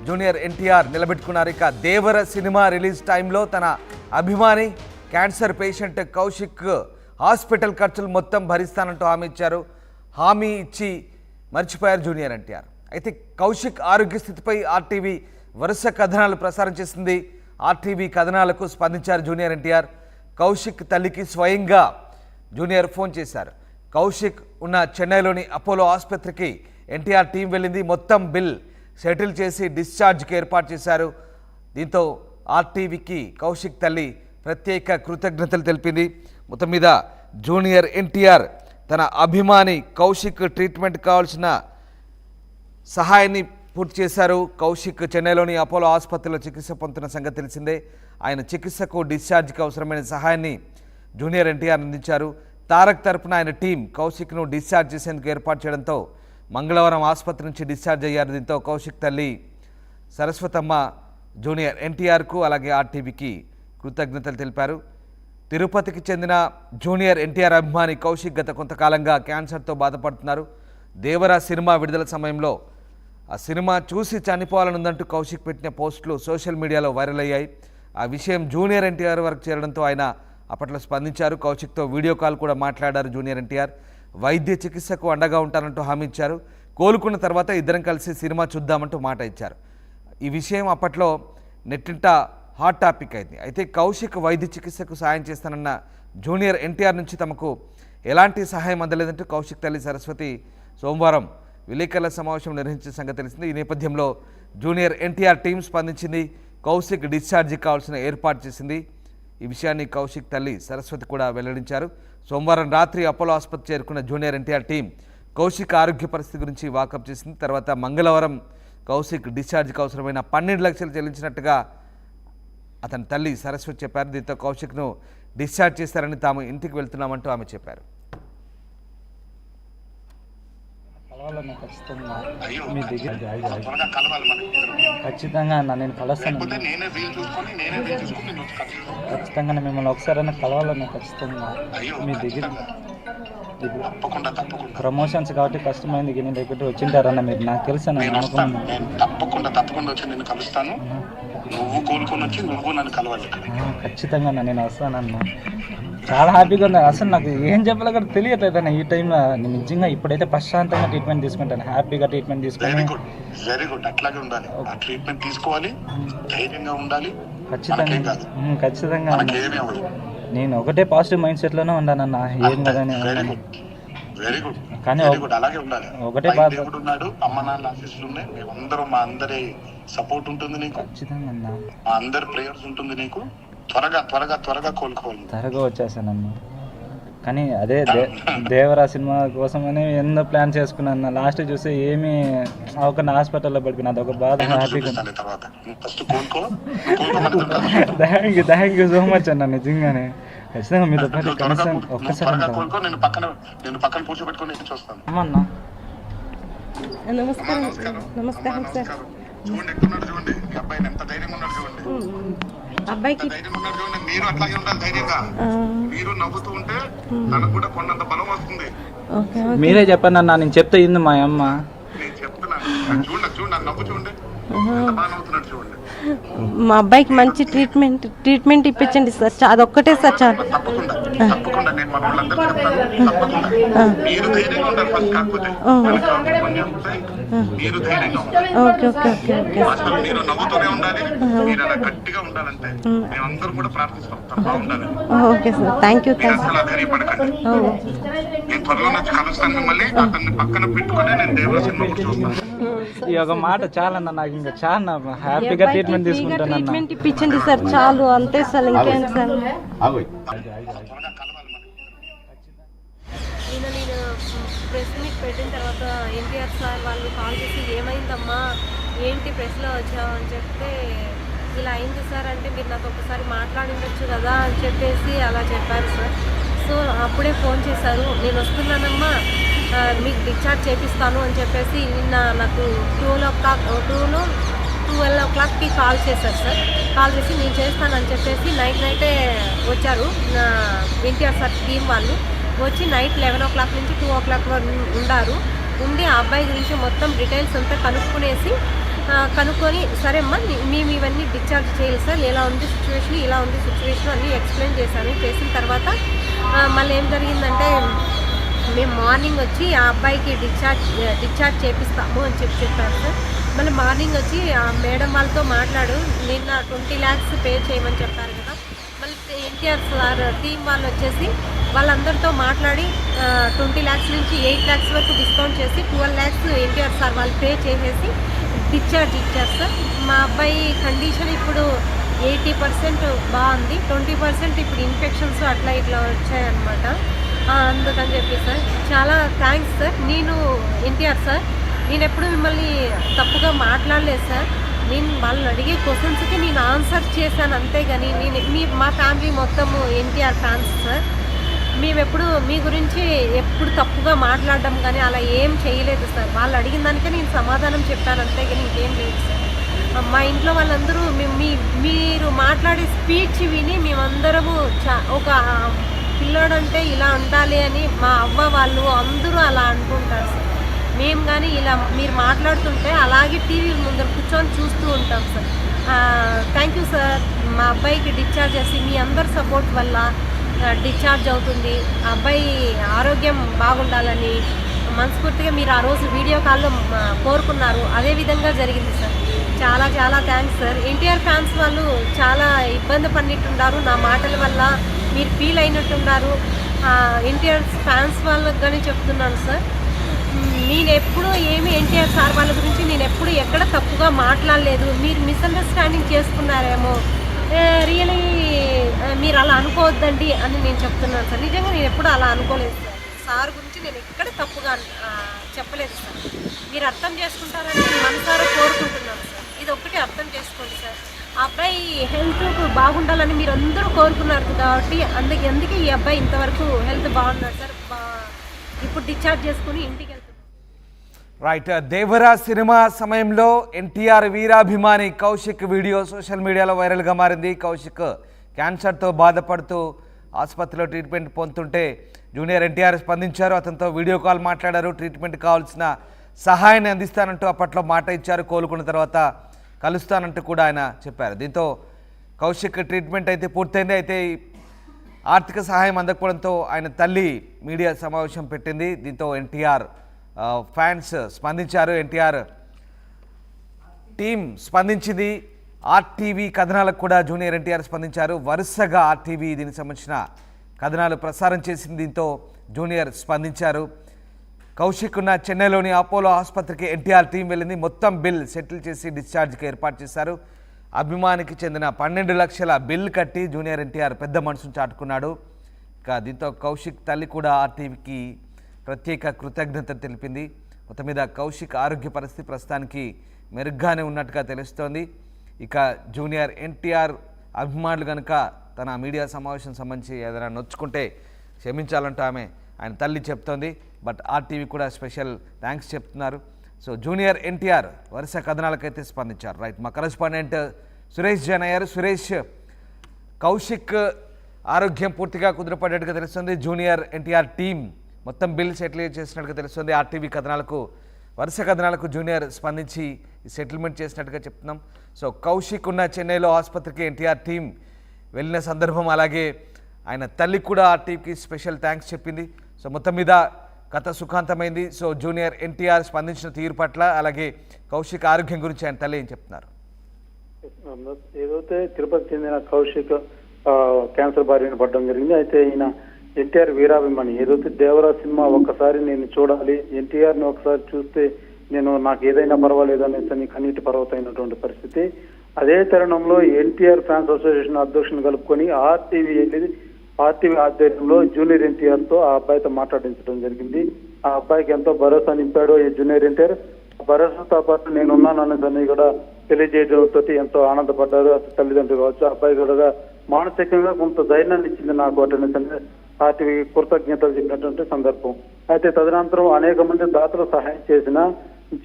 Junior NTR నిలబెట్టుకున్నారు. ఇక దేవర cinema release టైంలో తన అభిమాని క్యాన్సర్ పేషెంట్ కౌశిక్ హాస్పిటల్ ఖర్చులు మొత్తం భరిస్తానంటూ హామీ ఇచ్చి మర్చిపోయారు జూనియర్ ఎన్టీఆర్. అయితే కౌశిక్ ఆరోగ్య స్థితిపై ఆర్టీవీ వరుస కథనాలు ప్రసారం చేసింది. ఆర్టీవీ కథనాలకు స్పందించారు జూనియర్ ఎన్టీఆర్. కౌశిక్ తల్లికి స్వయంగా జూనియర్ ఫోన్ చేశారు. కౌశిక్ ఉన్న చెన్నైలోని అపోలో ఆసుపత్రికి ఎన్టీఆర్ టీం వెళ్ళింది. మొత్తం బిల్ సెటిల్ చేసి డిశ్చార్జ్కి ఏర్పాటు చేశారు. దీంతో ఆర్టీవీకి కౌశిక్ తల్లి ప్రత్యేక కృతజ్ఞతలు తెలిపింది. మొత్తం మీద జూనియర్ ఎన్టీఆర్ తన అభిమాని కౌశిక్ ట్రీట్మెంట్ కావాల్సిన సహాయాన్ని పూర్తి చేశారు. కౌశిక్ చెన్నైలోని అపోలో ఆసుపత్రిలో చికిత్స పొందుతున్న సంగతి తెలిసిందే. ఆయన చికిత్సకు డిశ్చార్జ్కి అవసరమైన సహాయాన్ని జూనియర్ ఎన్టీఆర్ అందించారు. తారక్ తరపున ఆయన టీం కౌశిక్ను డిశ్చార్జ్ చేసేందుకు ఏర్పాటు చేయడంతో మంగళవారం ఆసుపత్రి నుంచి డిశ్చార్జ్ అయ్యారు. దీంతో కౌశిక్ తల్లి సరస్వతమ్మ జూనియర్ ఎన్టీఆర్కు అలాగే ఆర్టీవీకి కృతజ్ఞతలు తెలిపారు. తిరుపతికి చెందిన జూనియర్ ఎన్టీఆర్ అభిమాని కౌశిక్ గత కొంతకాలంగా క్యాన్సర్తో బాధపడుతున్నారు. దేవరా సినిమా విడుదల సమయంలో ఆ సినిమా చూసి చనిపోవాలనుందంటూ కౌశిక్ పెట్టిన పోస్టులు సోషల్ మీడియాలో వైరల్ అయ్యాయి. ఆ విషయం జూనియర్ ఎన్టీఆర్ వరకు చేరడంతో ఆయన అప్పట్లో స్పందించారు. కౌశిక్తో వీడియో కాల్ కూడా మాట్లాడారు జూనియర్ ఎన్టీఆర్. వైద్య చికిత్సకు అండగా ఉంటానంటూ హామీ ఇచ్చారు. కోలుకున్న తర్వాత ఇద్దరం కలిసి సినిమా చూద్దామంటూ మాట ఇచ్చారు. ఈ విషయం అప్పట్లో నెట్టింట హాట్ టాపిక్ అయింది. అయితే కౌశిక్ వైద్య చికిత్సకు సాయం చేస్తానన్న జూనియర్ ఎన్టీఆర్ నుంచి తమకు ఎలాంటి సహాయం అందలేదంటూ కౌశిక్ తల్లి సరస్వతి సోమవారం విలేకరుల సమావేశం నిర్వహించిన సంగతి తెలిసింది. ఈ నేపథ్యంలో జూనియర్ ఎన్టీఆర్ టీం స్పందించింది. కౌశిక్ డిశ్చార్జీకి కావాల్సిన ఏర్పాటు చేసింది. ఈ విషయాన్ని కౌశిక్ తల్లి సరస్వతి కూడా వెల్లడించారు. సోమవారం రాత్రి అపోలో ఆసుపత్రి చేరుకున్న జూనియర్ ఎన్టీఆర్ టీం కౌశిక్ ఆరోగ్య పరిస్థితి గురించి వాకప్ చేసింది. తర్వాత మంగళవారం కౌశిక్ డిశ్చార్జ్కి అవసరమైన 12 లక్షలు చెల్లించినట్టుగా అతని తల్లి సరస్వతి చెప్పారు. దీంతో కౌశిక్ను డిశ్చార్జ్ చేస్తారని తాము ఇంటికి వెళ్తున్నామంటూ ఆమె చెప్పారు. ఖచ్చితంగా అన్న నేను కలుస్తాను. ఖచ్చితంగా మిమ్మల్ని ఒకసారైనా కలవాలన్నా ఖచ్చితంగా మీ దగ్గర ప్రమోషన్స్ కాబట్టి కష్టమైంది. నేను దగ్గర వచ్చింటారన్న మీరు నాకు తెలుసు తప్పకుండా వచ్చి నేను కలుస్తాను. నువ్వు కోలుకొని వచ్చి నువ్వు నన్ను కలవాలి. ఖచ్చితంగా నేను వస్తానన్నా. చాలా హ్యాపీగా ఉంది. అసలు నాకు ఏం చెప్పాలో కూడా తెలియట్లేదన్న ఈ టైంలో. నేను నిజంగా ఇప్పుడైతే ప్రశాంతంగా ట్రీట్మెంట్ తీసుకుంటాను. హ్యాపీగా ట్రీట్మెంట్ తీసుకుంటాను. వెరీ గుడ్ అట్లాగే ఉండాలి. ఆ ట్రీట్మెంట్ తీసుకోవాలి, ధైర్యంగా ఉండాలి. ఖచ్చితంగా నేను ఒకటే పాజిటివ్ మైండ్ సెట్ లోనే ఉన్నానన్న. ఏం కదని వెరీ గుడ్ కానీ అలాగే ఉండాలి. ఒకటే దేవుడు ఉన్నాడు, అమ్మ నాన్న ఆశీస్సులు ఉన్నాయి. మేమందరం మా అందరి సపోర్ట్ ఉంటుంది నీకు. ఖచ్చితంగా మా అందరి ప్రేయర్స్ ఉంటుంది నీకు. త్వరగా కోలుకోవాలి. త్వరగా వచ్చేసానన్న. కానీ అదే దేవరా సినిమా కోసమని ఎన్నో ప్లాన్ చేసుకున్నాను. లాస్ట్ చూస్తే ఏమీ ఒక హాస్పిటల్లో పడిపోయినా అదొక బాధ. హ్యాపీగా థ్యాంక్ యూ సో మచ్ అన్న. నిజంగానే ఖచ్చితంగా మీతో పాటు కనీసం ఒక్కసారి అమ్మన్నా. నమస్కారం సార్. అబ్బాయికి మీరు అట్లాగే ఉండాలి, ధైర్యంగా. మీరు నవ్వుతూ ఉంటే తనకు కూడా కొండంత బలం వస్తుంది. మీరే చెప్పండి అన్న. నేను చెప్తే ఇంది మా అమ్మ. నేను చెప్తున్నాను, చూడండి నవ్వు చూడండి, ఎంత బాగా నవ్వుతున్నాడు చూడండి. మా అబ్బాయికి మంచి ట్రీట్మెంట్ ఇప్పించండి సార్. అదొక్కటే సార్ చాలు. తప్పకుండా నేను మన వాళ్ళందరూ చెప్తాను. తప్పకుండా మీరు ధైర్యంగా ఉండాలి ఫస్ట్. కాకపోతే మీరు ధైర్యంగా ఉండాలి. అసలు మీరు నవ్వుతూనే ఉండాలి. మీరు అలా గట్టిగా ఉండాలంటే మేమందరం కూడా ప్రార్థిస్తాం. బాగుండాలి. Okay sir, thank you. అసలు ధైర్యపడకండి. నేను త్వరలో నుంచి కలుస్తాను మిమ్మల్ని. అతన్ని పక్కన పెట్టుకుని నేను దేవర సినిమా కూడా చూస్తాను. ఈ ఒక మాట చాలన్నా. నాకు ఇంకా చాలా హ్యాపీగా ట్రీట్మెంట్ తీసుకుంటాను. ట్రీట్మెంట్ ఇప్పించండి సార్ చాలు, అంతే సార్. ఇంకేంటి సార్. నేను ప్రెస్ మీట్ పెట్టిన తర్వాత ఎన్టీఆర్ సార్ వాళ్ళు కాల్ చేసి ఏమైందమ్మా, ఏంటి ప్రెస్లో వచ్చావు అని చెప్తే, ఇలా అయింది సార్ అంటే మీరు నాతో ఒకసారి మాట్లాడిండొచ్చు కదా అని చెప్పేసి అలా చెప్పారు సార్. సో అప్పుడే ఫోన్ చేశారు, నేను వస్తున్నానమ్మా, మీకు డిశ్చార్జ్ చేపిస్తాను అని చెప్పేసి నిన్న నాకు 12 o'clockకి కాల్ చేశారు సార్. కాల్ చేసి నేను చేస్తానని చెప్పేసి నైటే వచ్చారు ఎన్టీఆర్ సార్ టీం వాళ్ళు. వచ్చి నైట్ 11 o'clock నుంచి 2 o'clock వరకు ఉండారు. ఉండి ఆ అబ్బాయి గురించి మొత్తం డీటెయిల్స్ అంతా కనుక్కునేసి కనుక్కొని సరే అమ్మా మేము ఇవన్నీ డిశ్చార్జ్ చేయాలి సార్, ఇలా ఉంది సిచ్యువేషన్ అన్నీ ఎక్స్ప్లెయిన్ చేశాను. చేసిన తర్వాత మళ్ళీ ఏం జరిగిందంటే మేము మార్నింగ్ వచ్చి ఆ అబ్బాయికి డిశ్చార్జ్ చేపిస్తాము అని చెప్పారు సార్. మళ్ళీ మార్నింగ్ వచ్చి ఆ మేడం వాళ్ళతో మాట్లాడు, నిన్న 20 lakhs పే చేయమని చెప్పారు కదా. మళ్ళీ ఎన్టీఆర్ సార్ టీం వాళ్ళు వచ్చేసి వాళ్ళందరితో మాట్లాడి 20 lakhs నుంచి 8 lakhs వరకు డిస్కౌంట్ చేసి 12 lakhs ఎన్టీఆర్ సార్ వాళ్ళు పే చేసేసి డిశ్చార్జ్ ఇచ్చారు సార్. మా అబ్బాయి కండిషన్ ఇప్పుడు 80% బాగుంది, 20% ఇప్పుడు ఇన్ఫెక్షన్స్ అట్లా ఇట్లా వచ్చాయన్నమాట. అందుకని చెప్పి సార్ చాలా థ్యాంక్స్ సార్. నేను ఎన్టీఆర్ సార్, నేను ఎప్పుడు మిమ్మల్ని తప్పుగా మాట్లాడలేదు సార్. నేను వాళ్ళని అడిగే క్వశ్చన్స్కి నేను ఆన్సర్ చేశాను అంతేగాని మా ఫ్యామిలీ మొత్తము ఎన్టీఆర్ ఫ్యాన్స్ సార్. మేము ఎప్పుడు మీ గురించి ఎప్పుడు తప్పుగా మాట్లాడడం కానీ అలా ఏం చేయలేదు సార్. వాళ్ళు అడిగిన దానికే నేను సమాధానం చెప్పాను అంతేగాని ఇంకేం లేదు సార్. మా ఇంట్లో వాళ్ళందరూ మీరు మాట్లాడే స్పీచ్ విని మేమందరము ఒక పిల్లోడంటే ఇలా ఉండాలి అని మా అవ్వ వాళ్ళు అందరూ అలా అనుకుంటారు సార్. మేము కానీ ఇలా మీరు మాట్లాడుతుంటే అలాగే టీవీ ముందర కూర్చొని చూస్తూ ఉంటాం సార్. Thank you sir. మా అబ్బాయికి డిశ్చార్జ్ చేసి మీ అందరి సపోర్ట్ వల్ల డిశ్చార్జ్ అవుతుంది. ఆ అబ్బాయి ఆరోగ్యం బాగుండాలని మనస్ఫూర్తిగా మీరు ఆ రోజు వీడియో కాల్లో కోరుకున్నారు, అదే విధంగా జరిగింది సార్. చాలా చాలా థ్యాంక్స్ సార్. ఎన్టీఆర్ ఫ్యాన్స్ వాళ్ళు చాలా ఇబ్బంది పడినట్టున్నారు నా మాటల వల్ల, మీరు ఫీల్ అయినట్టున్నారు. ఎన్టీఆర్ ఫ్యాన్స్ వాళ్ళకి కానీ చెప్తున్నాను సార్, నేను ఎప్పుడు ఏమి ఎన్టీఆర్ సార్ వాళ్ళ గురించి నేను ఎప్పుడు ఎక్కడ తప్పుగా మాట్లాడలేదు. మీరు మిస్అండర్స్టాండింగ్ చేసుకున్నారేమో, రియలీ మీరు అలా అనుకోవద్దండి అని నేను చెప్తున్నాను సార్. నిజంగా నేను ఎప్పుడు అలా అనుకోలేదు సార్. సార్ గురించి నేను ఎక్కడ తప్పుగా చెప్పలేదు సార్. మీరు అర్థం చేసుకుంటారని నేను మనసారా కోరుకుంటున్నాను సార్. ఇది ఒక్కటి అర్థం చేసుకోండి సార్. ఆ అబ్బాయి హెల్త్ బాగుండాలని మీరు అందరూ కోరుకున్నారు కాబట్టి అందుకే ఈ అబ్బాయి ఇంతవరకు హెల్త్ బాగున్నాడు సార్. ఇప్పుడు డిశ్చార్జ్ చేసుకుని ఇంటికి వెళ్తున్నాను. రైట్, దేవరా సినిమా సమయంలో ఎన్టీఆర్ వీరాభిమాని కౌశిక్ వీడియో సోషల్ మీడియాలో వైరల్గా మారింది. కౌశిక్ క్యాన్సర్తో బాధపడుతూ ఆసుపత్రిలో ట్రీట్మెంట్ పొందుతుంటే జూనియర్ ఎన్టీఆర్ స్పందించారు. అతనితో వీడియో కాల్ మాట్లాడారు. ట్రీట్మెంట్ కావాల్సిన సహాయాన్ని అందిస్తానంటూ అప్పట్లో మాట ఇచ్చారు. కోలుకున్న తర్వాత కలుస్తానంటూ కూడా ఆయన చెప్పారు. దీంతో కౌశిక్ ట్రీట్మెంట్ అయితే పూర్తయింది. అయితే ఆర్థిక సహాయం అందకపోవడంతో ఆయన తల్లి మీడియా సమావేశం పెట్టింది. దీంతో ఎన్టీఆర్ ఫ్యాన్స్ స్పందించారు. ఎన్టీఆర్ టీం స్పందించింది. ఆర్టీవీ కథనాలకు కూడా జూనియర్ ఎన్టీఆర్ స్పందించారు. వరుసగా ఆర్టీవీ దీనికి సంబంధించిన కథనాలు ప్రసారం చేసింది. దీంతో జూనియర్ స్పందించారు. కౌశిక్ ఉన్న చెన్నైలోని అపోలో ఆసుపత్రికి ఎన్టీఆర్ టీం వెళ్ళింది. మొత్తం బిల్ సెటిల్ చేసి డిశ్చార్జ్కి ఏర్పాటు చేశారు. అభిమానికి చెందిన 12 లక్షల బిల్ కట్టి జూనియర్ ఎన్టీఆర్ పెద్ద మనసును చాటుకున్నాడు. ఇక దీంతో కౌశిక్ తల్లి కూడా ఆర్టీవీకి ప్రత్యేక కృతజ్ఞతలు తెలిపింది. మొత్తం మీద కౌశిక్ ఆరోగ్య పరిస్థితి ప్రస్తుతానికి మెరుగ్గానే ఉన్నట్టుగా తెలుస్తోంది. ఇక జూనియర్ ఎన్టీఆర్ అభిమానులు కనుక తన మీడియా సమావేశం సంబంధించి ఏదైనా నొచ్చుకుంటే క్షమించాలంటూ ఆయన తల్లి చెప్తోంది. బట్ ఆర్టీవీ కూడా స్పెషల్ థ్యాంక్స్ చెప్తున్నారు. సో జూనియర్ ఎన్టీఆర్ వరుస కథనాలకైతే స్పందించారు. రైట్, మా కరెస్పాండెంట్ సురేష్ జైన్ అయ్యారు. సురేష్, కౌశిక్ ఆరోగ్యం పూర్తిగా కుదిరిపడ్డట్టుగా తెలుస్తుంది. జూనియర్ ఎన్టీఆర్ టీం మొత్తం బిల్ సెటిల్ చేసినట్టుగా తెలుస్తుంది. ఆర్టీవీ కథనాలకు వరుస కథనాలకు జూనియర్ స్పందించి సెటిల్మెంట్ చేసినట్టుగా చెప్తున్నాం. సో కౌశిక్ ఉన్న చెన్నైలో ఆసుపత్రికి ఎన్టీఆర్ టీం వెళ్ళిన సందర్భం, అలాగే ఆయన తల్లి కూడా ఆ టీంకి స్పెషల్ థ్యాంక్స్ చెప్పింది. సో మొత్తం మీద కథ సుఖాంతమైంది. సో జూనియర్ ఎన్టీఆర్ స్పందించిన తీరు పట్ల, అలాగే కౌశిక్ ఆరోగ్యం గురించి ఆయన తల్లి ఏం చెప్తున్నారు? ఏదైతే తిరుపతి చెందిన కౌశిక్ క్యాన్సర్ బారిన పడడం జరిగింది. అయితే ఈయన ఎన్టీఆర్ వీరాభిమాని. ఏదైతే దేవరా సినిమా ఒక్కసారి నేను చూడాలి, ఎన్టీఆర్ని ఒకసారి చూస్తే నాకు ఏదైనా పర్వాలేదు అనేసి కన్నీటి పర్వతమైనటువంటి పరిస్థితి. అదే తరుణంలో ఎన్టీఆర్ ఫ్యాన్స్ అసోసియేషన్ అధ్యక్షుని కలుపుకొని ఆర్టీవీ ఆధ్వర్యంలో జూనియర్ ఎన్టీఆర్ తో ఆ అబ్బాయితో మాట్లాడించడం జరిగింది. ఆ అబ్బాయికి ఎంతో భరోసా నింపాడు జూనియర్ ఎన్టీఆర్. భరోసాతో పాటు నేనున్నాను అనేసి కూడా తెలియజేయడంతో ఎంతో ఆనందపడ్డారు తల్లిదండ్రులు కావచ్చు. ఆ అబ్బాయి కూడా మానసికంగా కొంత ధైర్యాన్ని ఇచ్చింది నాకు అనేసి ఆర్టీవీ కృతజ్ఞతలు చెప్పినటువంటి సందర్భం. అయితే తదనంతరం అనేక మంది దాతలు సహాయం చేసిన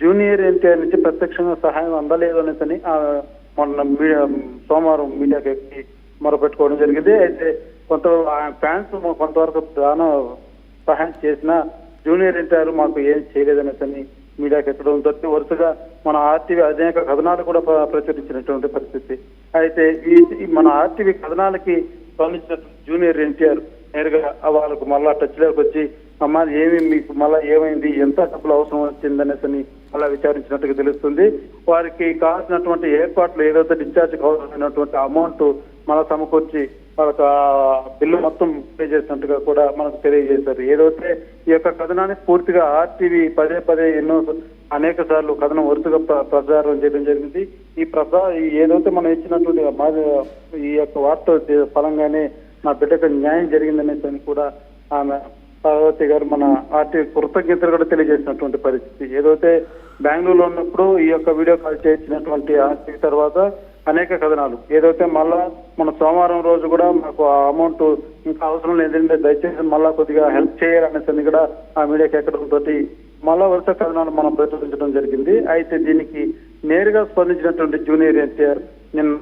జూనియర్ ఎన్టీఆర్ నుంచి ప్రత్యక్షంగా సహాయం అందలేదు అనేసి మొన్న సోమవారం మీడియాకి మొరపెట్టుకోవడం జరిగింది. అయితే కొంత ఫ్యాన్స్ కొంతవరకు దానం సహాయం చేసిన జూనియర్ ఎన్టీఆర్ మాకు ఏం చేయలేదనేసి మీడియాకి ఎక్కడంతో వరుసగా మన ఆర్టీవీ అనేక కథనాలు కూడా ప్రచురించినటువంటి పరిస్థితి. అయితే ఈ మన ఆర్టీవీ కథనాలకి స్పందించిన జూనియర్ ఎన్టీఆర్ నేరుగా వాళ్ళకు మళ్ళా టచ్ లోకి వచ్చి అమ్మా ఏమి మీకు మళ్ళా ఏమైంది, ఎంత డబ్బులు అవసరం వచ్చిందనేసి మళ్ళా విచారించినట్టుగా తెలుస్తుంది. వారికి కావాల్సినటువంటి ఏర్పాట్లు ఏదైతే డిశ్చార్జ్ కావాల్సినటువంటి అమౌంట్ మళ్ళా సమకూర్చి వాళ్ళకి బిల్లు మొత్తం పే చేసినట్టుగా కూడా మనకు తెలియజేశారు. ఏదైతే ఈ యొక్క కథనాన్ని పూర్తిగా ఆర్టీవీ పదే ఎన్నో అనేక సార్లు కథనం వరుసగా ప్రచారం చేయడం జరిగింది. ఈ ఏదైతే మనం ఇచ్చినటువంటి ఈ యొక్క వార్త ఫలంగానే నా బిడ్డకు న్యాయం జరిగిందనేసి కూడా ఆమె పార్వతి గారు మన ఆర్టీవీ కృతజ్ఞతలు కూడా తెలియజేసినటువంటి పరిస్థితి. ఏదైతే బెంగళూరులో ఉన్నప్పుడు ఈ యొక్క వీడియో కాల్ చేసినటువంటి ఆర్టీవీ తర్వాత అనేక కథనాలు ఏదైతే మళ్ళా మన సోమవారం రోజు కూడా మాకు ఆ అమౌంట్ ఇంకా అవసరం లేదంటే దయచేసి మళ్ళా కొద్దిగా హెల్ప్ చేయాలనేసి కూడా ఆ మీడియాకి ఎక్కడంతో మళ్ళా వరుస కథనాలు మనం ప్రచురించడం జరిగింది. అయితే దీనికి నేరుగా స్పందించినటువంటి జూనియర్ ఎన్టీఆర్ నిన్న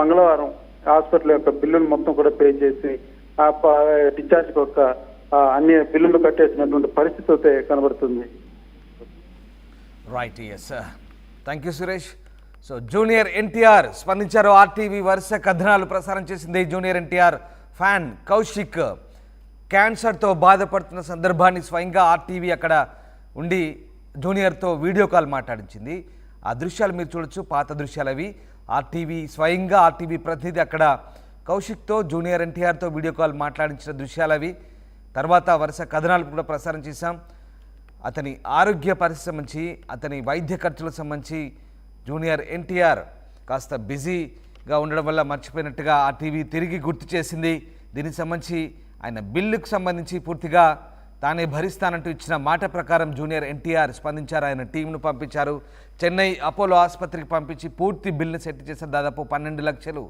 మంగళవారం హాస్పిటల్ యొక్క బిల్లును మొత్తం కూడా పే చేసి ఆ డిశ్చార్జ్ యొక్క అన్ని బిల్లులు కట్టేసినటువంటి పరిస్థితి అయితే కనబడుతుంది. Right, yes, thank you Suresh. So junior NTR స్పందించారు. ఆర్టీవీ వరుస కథనాలు ప్రసారం చేసింది. జూనియర్ ఎన్టీఆర్ ఫ్యాన్ కౌశిక్ క్యాన్సర్తో బాధపడుతున్న సందర్భాన్ని స్వయంగా ఆర్టీవీ అక్కడ ఉండి జూనియర్తో వీడియో కాల్ మాట్లాడించింది. ఆ దృశ్యాలు మీరు చూడొచ్చు, పాత దృశ్యాలు అవి. స్వయంగా ఆర్టీవీ ప్రతినిధి అక్కడ కౌశిక్తో జూనియర్ ఎన్టీఆర్తో వీడియో కాల్ మాట్లాడించిన దృశ్యాలు అవి. తర్వాత వరుస కథనాలు కూడా ప్రసారం చేశాం. అతని ఆరోగ్య పరిస్థితి సంబంధించి, అతని వైద్య ఖర్చులకు సంబంధించి జూనియర్ ఎన్టీఆర్ కాస్త బిజీగా ఉండడం వల్ల మర్చిపోయినట్టుగా ఆ టీవీ తిరిగి గుర్తు చేసింది. దీనికి సంబంధించి ఆయన బిల్లుకు సంబంధించి పూర్తిగా తానే భరిస్తానంటూ ఇచ్చిన మాట ప్రకారం జూనియర్ ఎన్టీఆర్ స్పందించారు. ఆయన టీంను పంపించారు. చెన్నై అపోలో ఆసుపత్రికి పంపించి పూర్తి బిల్లును సెటిల్ చేశారు. దాదాపు 12 లక్షలు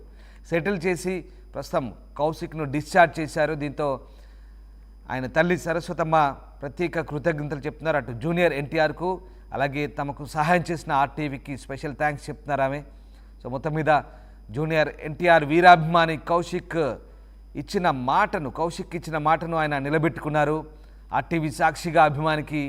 సెటిల్ చేసి ప్రస్తుతం కౌశిక్ను డిశ్చార్జ్ చేశారు. దీంతో ఆయన తల్లి సరస్వతమ్మ ప్రత్యేక కృతజ్ఞతలు చెప్తున్నారు. అటు జూనియర్ ఎన్టీఆర్కు అలాగే తమకు సహాయం చేసిన ఆర్టీవీకి స్పెషల్ థ్యాంక్స్ చెప్తున్నారు ఆమె. సో మొత్తం మీద జూనియర్ ఎన్టీఆర్ వీరాభిమాని కౌశిక్ ఇచ్చిన మాటను ఆయన నిలబెట్టుకున్నారు. ఆర్టీవీ సాక్షిగా అభిమానికి